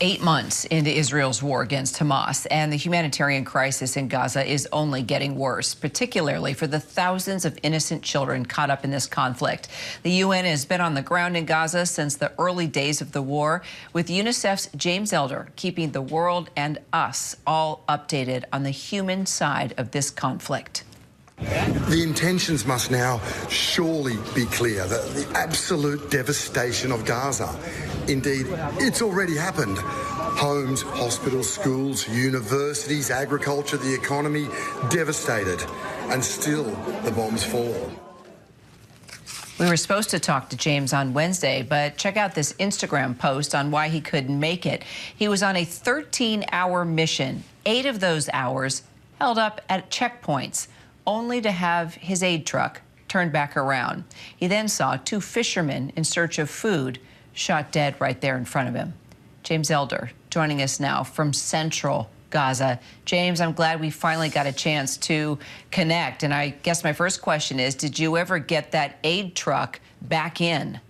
8 months into Israel's war against Hamas, and the humanitarian crisis in Gaza is only getting worse, particularly for the thousands of innocent children caught up in this conflict. The UN has been on the ground in Gaza since the early days of the war, with UNICEF's James Elder keeping the world and us all updated on the human side of this conflict. The intentions must now surely be clear, the absolute devastation of Gaza. Indeed, it's already happened. Homes, hospitals, schools, universities, agriculture, the economy, devastated. And still, the bombs fall. We were supposed to talk to James on Wednesday, but check out this Instagram post on why he couldn't make it. He was on a 13-hour mission, 8 of those hours held up at checkpoints, only to have his aid truck turned back around. He then saw 2 fishermen in search of food shot dead right there in front of him. James Elder joining us now from central Gaza. James, I'm glad we finally got a chance to connect. And I guess my first question is, did you ever get that aid truck back in?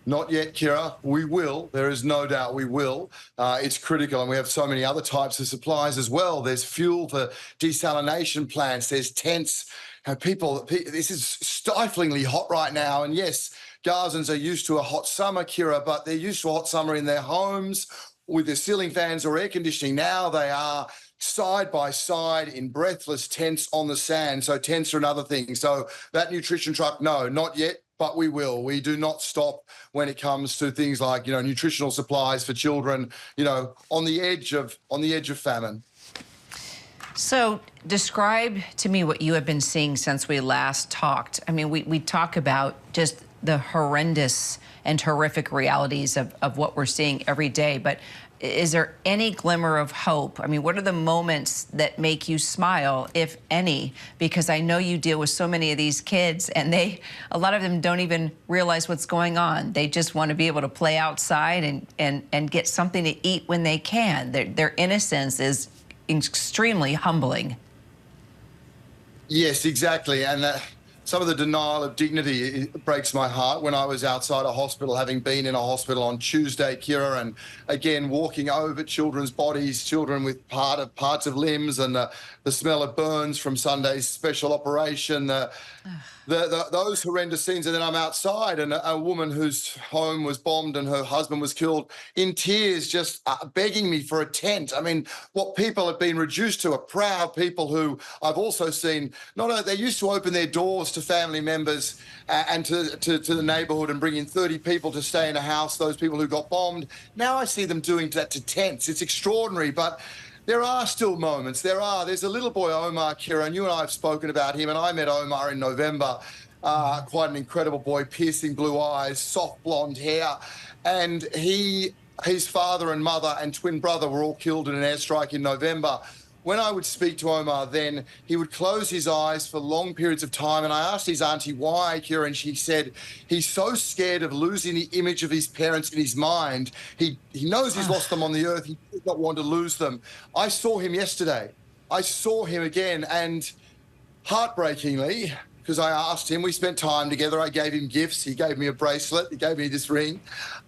Not yet, Kira. We will. There is no doubt we will. It's critical, and we have so many other types of supplies as well. There's fuel for desalination plants. There's tents. This is stiflingly hot right now. And yes, Gazans are used to a hot summer, Kira, but they're used to a hot summer in their homes with their ceiling fans or air conditioning. Now they are side by side in breathless tents on the sand. So tents are another thing. So that nutrition truck, no, not yet. But we will. We do not stop when it comes to things like, nutritional supplies for children, on the edge of famine. So describe to me what you have been seeing since we last talked. I mean, we talk about just the horrendous and horrific realities of what we're seeing every day, but is there any glimmer of hope? I mean, what are the moments that make you smile, if any? Because I know you deal with so many of these kids, and a lot of them don't even realize what's going on. They just want to be able to play outside and get something to eat when they can. Their innocence is extremely humbling. Yes, exactly. And some of the denial of dignity, it breaks my heart. When I was outside a hospital, having been in a hospital on Tuesday, Kira, and again walking over children's bodies, children with parts of limbs, and the smell of burns from Sunday's special operation, those horrendous scenes. And then I'm outside, and a woman whose home was bombed and her husband was killed, in tears, just begging me for a tent. I mean, what people have been reduced to are proud people who I've also seen, they used to open their doors to family members and to the neighborhood and bring in 30 people to stay in a house, those people who got bombed. Now I see them doing that to tents. It's extraordinary, but there are still moments. There's a little boy, Omar, Kira, and you and I have spoken about him, and I met Omar in November. Quite an incredible boy, piercing blue eyes, soft blonde hair, and his father and mother and twin brother were all killed in an airstrike in November. When I would speak to Omar then, he would close his eyes for long periods of time, and I asked his auntie why, Kira, and she said he's so scared of losing the image of his parents in his mind. He knows he's lost them on the earth. He does not want to lose them. I saw him yesterday. I saw him again, and heartbreakingly, because I asked him, we spent time together, I gave him gifts, he gave me a bracelet, he gave me this ring.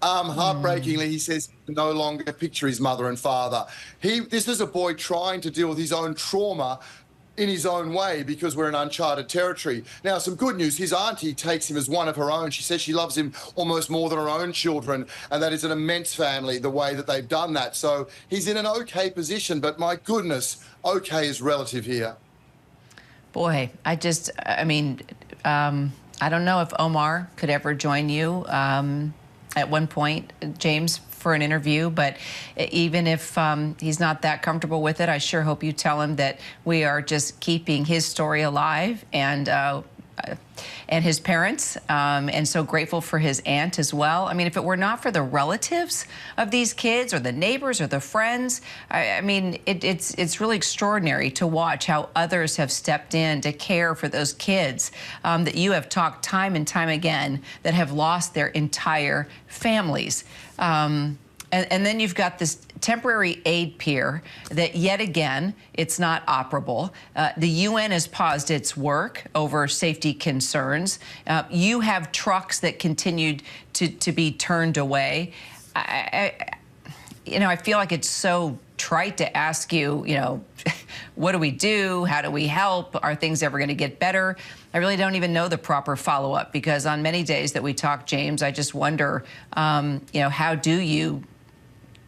Heartbreakingly, he says he can no longer picture his mother and father. This is a boy trying to deal with his own trauma in his own way, because we're in uncharted territory. Now, some good news, his auntie takes him as one of her own. She says she loves him almost more than her own children, and that is an immense family, the way that they've done that. So he's in an okay position, but my goodness, okay is relative here. Boy, I don't know if Omar could ever join you at one point, James, for an interview, but even if he's not that comfortable with it, I sure hope you tell him that we are just keeping his story alive, and his parents, and so grateful for his aunt as well. I mean, if it were not for the relatives of these kids or the neighbors or the friends, I mean, it's really extraordinary to watch how others have stepped in to care for those kids that you have talked time and time again that have lost their entire families. And then you've got this temporary aid pier that, yet again, it's not operable. The UN has paused its work over safety concerns. You have trucks that continued to be turned away. I feel like it's so trite to ask you, what do we do? How do we help? Are things ever going to get better? I really don't even know the proper follow-up, because on many days that we talk, James, I just wonder, how do you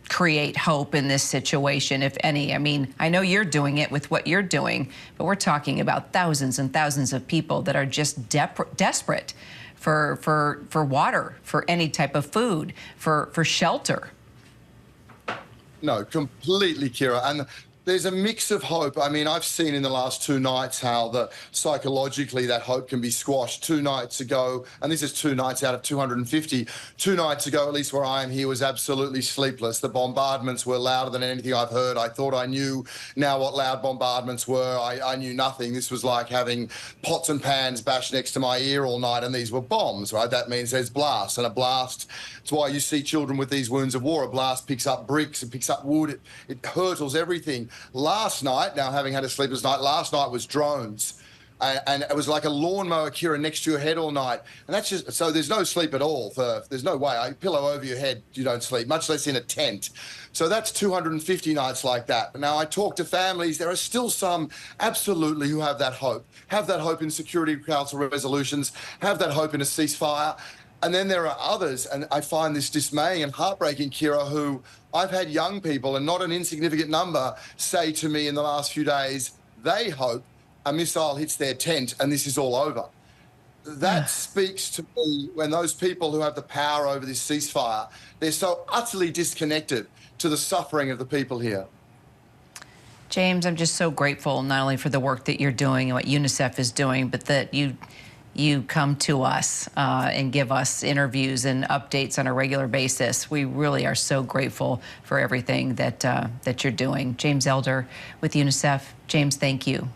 create hope in this situation, if any? I mean, I know you're doing it with what you're doing, but we're talking about thousands and thousands of people that are just desperate for water, for any type of food, for shelter. No, completely, Kira. And there's a mix of hope. I mean, I've seen in the last 2 nights how psychologically that hope can be squashed. 2 nights ago, and this is 2 nights out of 250, 2 nights ago, at least where I am here, was absolutely sleepless. The bombardments were louder than anything I've heard. I thought I knew now what loud bombardments were. I knew nothing. This was like having pots and pans bashed next to my ear all night, and these were bombs, right? That means there's blasts, and a blast, it's why you see children with these wounds of war. A blast picks up bricks, it picks up wood, it hurtles everything. Last night, now having had a sleepless night, last night was drones. And it was like a lawnmower, Kira, next to your head all night. And that's just, so there's no sleep at all. There's no way. A pillow over your head, you don't sleep, much less in a tent. So that's 250 nights like that. Now, I talk to families. There are still some absolutely who have that hope in Security Council resolutions, have that hope in a ceasefire. And then there are others, and I find this dismaying and heartbreaking, Kira, who I've had young people, and not an insignificant number, say to me in the last few days, they hope a missile hits their tent and this is all over. That speaks to me when those people who have the power over this ceasefire, they're so utterly disconnected to the suffering of the people here. James, I'm just so grateful not only for the work that you're doing and what UNICEF is doing, but that you come to us and give us interviews and updates on a regular basis. We really are so grateful for everything that you're doing. James Elder with UNICEF. James, thank you.